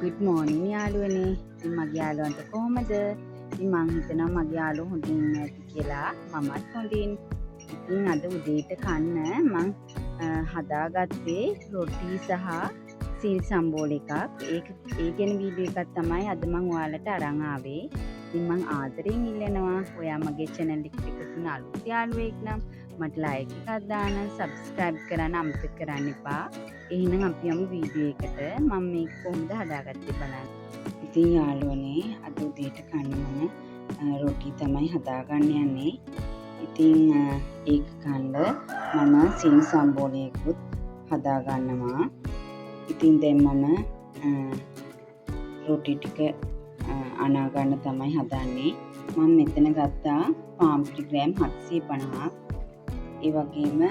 good morning යාළුවනේ. ඉතින් මගේ යාළුවන්ට කොහොමද? ඉතින් මං හිතනවා මගේ යාළුවෝ හොඳින් ඇති කියලා. මමත් හොඳින්. ඉතින් අද උදේට කන්න මං හදාගත්තේ රොටි සහ සීනි සම්බෝල එකක්. ඒ ගැන වීඩියෝ එකක් තමයි අද මං ඔයාලට අරන් ආවේ. ඉතින් මං ආදරෙන් ඉල්ලනවා ඔයා මගේ channel එකකින් අලුත් යාළුවෙක් නම් මට like එකක් දාන්න, subscribe කරන්න අමතක කරන්න එපා. එහෙනම් අපි යමු වීඩියෝ එකට. මම මේක කොහොමද හදාගත්තේ බලන්න. ඉතින් යාළුවනේ අද උදේට කන්න මම රොටි තමයි හදාගන්න යන්නේ. ඉතින් ඒක කන්න මම සීනි සම්බෝලයකුත් හදාගන්නවා. ඉතින් දැන් මම රොටි ටික අනා ගන්න තමයි හදන්නේ. මම මෙතන ගත්තා පාම්ප්ටි ග්‍රෑම් 750ක්. ඒ වගේම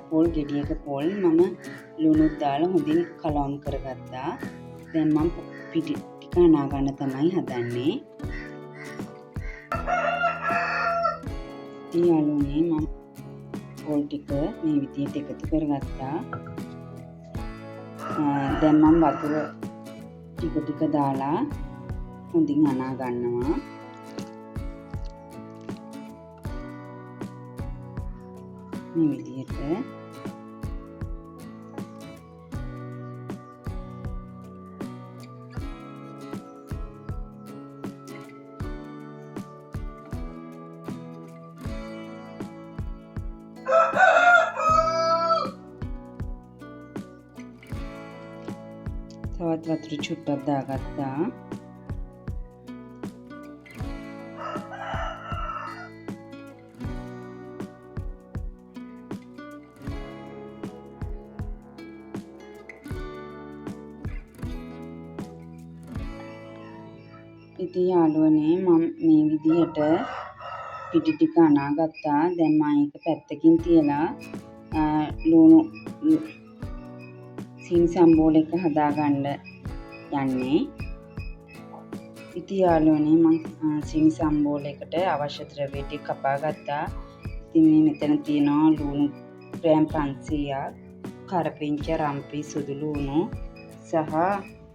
පොල් ගෙඩියක පොල් මම ලුණුත් දාලා හොඳින් කලවම් කරගත්තා. දැන් මම පිටි ටික අනා ගන්න තමයි හදන්නේ. ඉතින් යාළුවනේ මම පොල් ටික මේ විදිහට එකතු කරගත්තා. දැන් මම වතුර ටික දාලා හොඳින් අනා ගන්නවා. මේ විදිහට තවත් වතුර චුට්ටක් දාගත්තා. ඉතින් යාළුවනේ මම මේ විදිහට පිටි ටික අනාගත්තා. දැන් මම ඒක පැත්තකින් තියලා ලුණු සීනි සම්බෝල එක හදාගන්න යන්නේ. ඉතින් යාළුවනේ මම සීනි සම්බෝල එකට අවශ්‍ය ද්‍රව්‍ය ටික කපා ගත්තා. ඉතින් මේ මෙතන තියෙනවා ලුණු ග්‍රෑම් 500ක්, කරපිංච, රම්පි, සුදු ලුණු සහ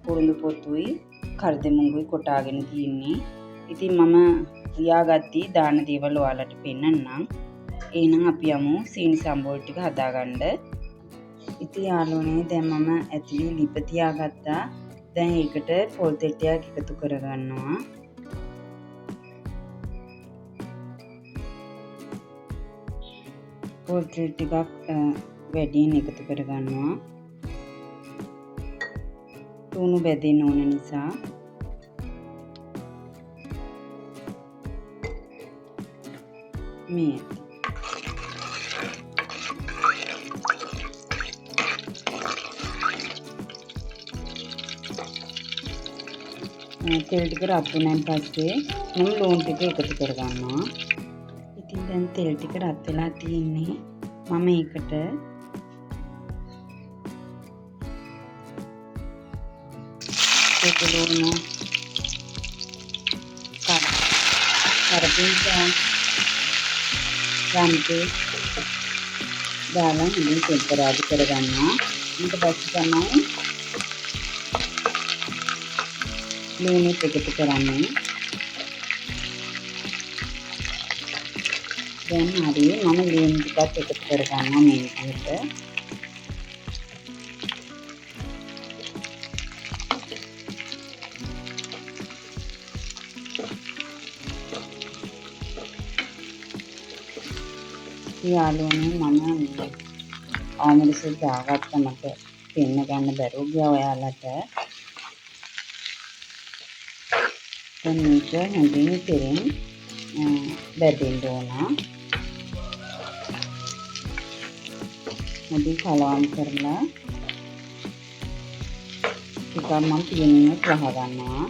කුරුඳු පොතුයි කරදෙමුඟුයි කොටාගෙන තියෙන්නේ. ඉතින් මම ලියාගත්තී දාන දේවල් ඔයාලට පෙන්නන්නම්. එහෙනම් අපි යමු සීනි සම්බෝල ටික හදාගන්න. ඉතින් යාළුවනේ දැන් මම ඇතුලේ ලිප තියාගත්තා. දැන් ඒකට පොල් තෙට්ටයක් එකතු කරගන්නවා. පොල් තෙට් ටිකක් වැඩියෙන් එකතු කරගන්නවා. තුණු බැදෙන්න ඕන නිසා. මේ තෙල් ටික රත් වුණාන් පස්සේ මම ලුණු ටික එකතු කරගන්නවා. ඉතින් දැන් තෙල් ටික රත් වෙලා තියෙන්නේ. මම ඒකට ලුණු කරපිංච රම්පි දාලා හොඳින් තෙම්පරාදු කරගන්නවා. ඊට පස්සේ තමයි ලුණු එකතු කරන්නේ. දැන් හරි මම ලුණු ටිකත් එකතු කරගන්නවා මේ විදිහට. යාළුවනේ මම ආමලස දාගත්ත මට පෙන්න ගන්න බැරුව ගියා ඔයාලට. දැන් මේක හොඳින් තෙරෙන් බැදෙන්න ඕන. හොඳින් කලවම් කරලා ටිකක් මම පියනින් වහ ගන්නවා.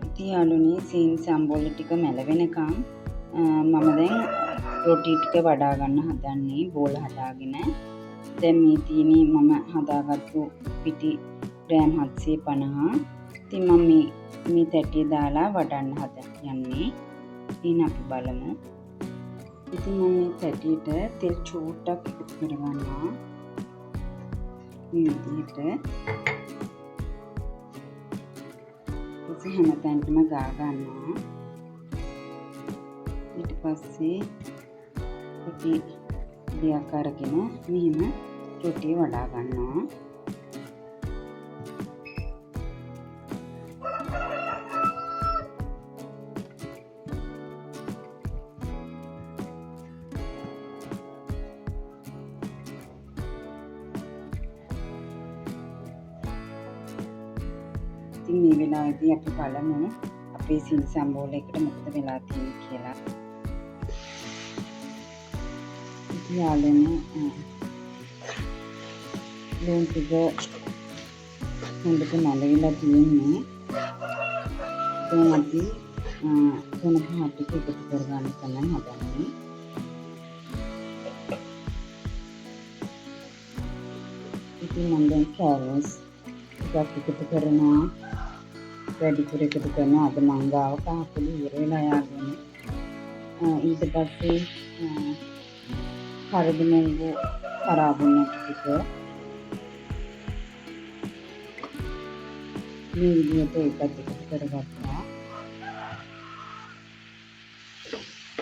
ඉතින් යාළුවනේ සීනි සම්බෝල ටික මැල වෙනකම් මම දැන් රොටි ටික වඩා ගන්න හදන්නේ බෝල හදාගෙන. දැන් මේ තියෙන්නේ මම හදාගත්තු පිටි ග්‍රෑම් 750. ඉතින් මම මේ තැටිය දාලා වඩන්න යන්නේ. ඉතින් අපි බලමු. ඉතින් මම මේ තැටියට තෙල් චූට්ටක් එකතු කරගන්නවා. මේ විදිහට හැමතැනටම ගා ගන්නවා. ඊට පස්සේ අපි දෙයක් අරගෙන මෙහෙම රොටිය වඩා ගන්නවා. ඉතින් මේ වෙලාවේදී අපි බලමු අපේ සීනි සම්බෝලයකට මොකද වෙලා තියෙන්නේ කියලා. ඉතින් යාළුවනේ ලුණු ටික හොඳට මලවිලා තියෙන්නේ. දැන් අපි තුන පහ ටික එකතු කරගන්න තමයි හදන්නේ. ඉතින් මම දැන් කෑරොට්ස් ටිකක් එකතු කරනවා. වැඩිපුර එකතු කරනවා. අද මං ගාව කහපොළි ඉවර වෙලා යාළුවනේ. ඊට පස්සේ හරදමුංගු කරාබුන්න ටික මේ විදිහට එකත් එකතු කරගත්තා.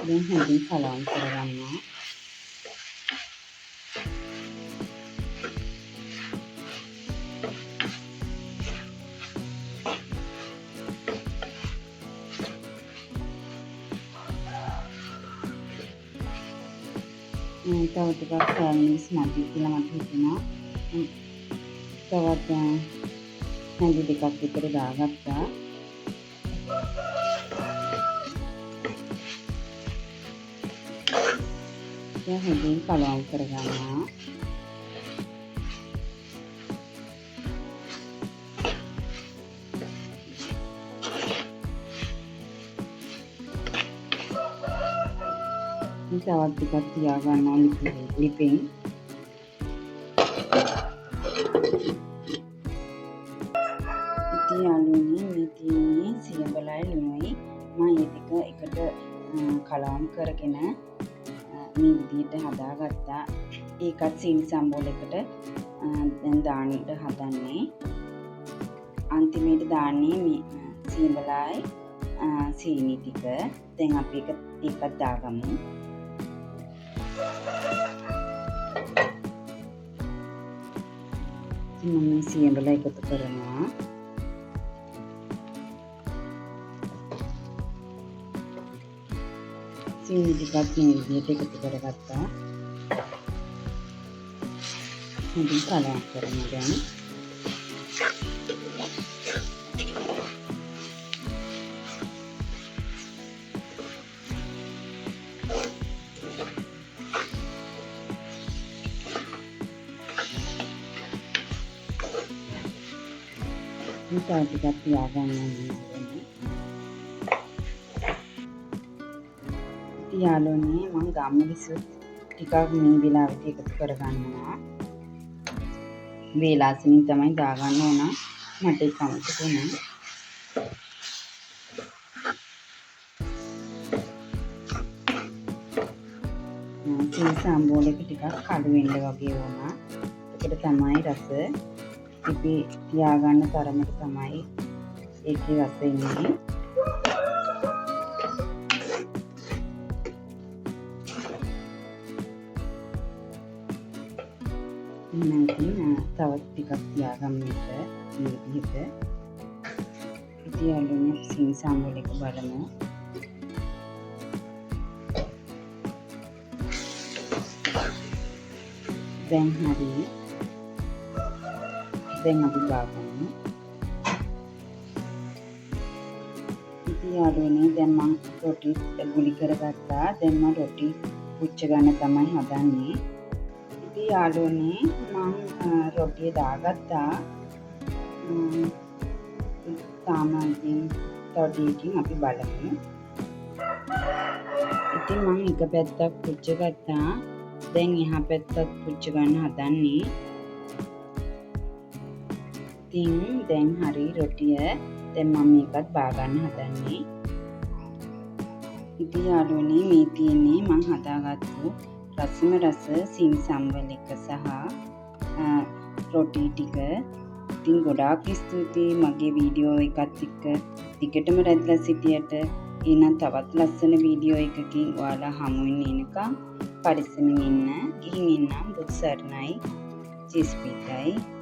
දැන් හොඳින් කලවම් කරගන්නවා. තව ටිකක් සෑල්මිස් මදි කියලා මට හිතුණා. තවත් හැඳි දෙකක් විතර දාගත්තා. දැන් හොඳින් කලවම් කරගන්නවා. තවත් ටිකක් තියාගන්නවා ලිපෙන්. ඉතින් යාළුවනේ මේ තියෙන්නේ සියඹලයි ලුණුයි. මම මේ ටික එකට කලවම් කරගෙන මේ විදිහට හදාගත්තා. ඒකත් සීනි සම්බෝලයකට දැන් දාන්න හදන්නේ. අන්තිමේට දාන්නේ මේ සියඹලයි සීනි ටික. දැන් අපි ඒකත් දාගමු. මම සියඹල එකතු කරනවා. සීනි ටිකත් මේ විදිහට එකතු කරගත්තා. හොඳින් කලවම් කරමු දැන්. තව ටිකක් තියාගන්න ඕනේ. යාළුවනේ මම ගම්මිරිසුත් ටිකක් මේ වෙලාවට එකතු කරගන්නවා. වේලාසනින් තමයි දාගන්න ඕන. මට ඒක අමතක වුණා. සීනි සම්බෝලයක ටිකක් කළු වෙන්න වගේ වුණා. ඒකට තමයි රස ඉපි තියාගන්න තරමට තමයි ඒකේ රස එන්නේ. තවත් ටිකක් තියාගන්න එක මේ විදිහට. ඉතින් යාළුවනේ සීනි සම්බෝලයක බලමු. දැන් හරි. දැන් අපි ගාගමු. ඉතින් යාළුවනේ දැන් මම රොටි ගුලි කරගත්තා. දැන් මම රොටි පුච්ච ගන්න තමයි හදන්නේ. ඉතින් යාළුවනේ මම රොටිය දාගත්තා. තාමකින් තවටියකින් අපි බලමු. ඉතින් මම එක පැත්තක් පුච්ච ගත්තා. දැන් එහා පැත්තත් පුච්ච ගන්න හදන්නේ. ඉතින් දැන් හරි රොටිය. දැන් මම මේකත් බා ගන්න හදන්නේ. ඉතින් යාළුවනේ මේ තියෙන්නේ මම හදාගත්තු රසම රස සීනි සම්බෝල එක සහ රොටි ටික. ඉතින් ගොඩාක් ස්තුතියි මගේ වීඩියෝ එකත් එක්ක දිගටම රැඳිලා සිටියට. එහෙනම් තවත් ලස්සන වීඩියෝ එකකින් ඔයාලා හමු වෙන්න එනකම් පරිස්සමින් ඉන්න. ගිහින් එන්නම්. බුදු සරණයි. ජේසුස් පිටයි.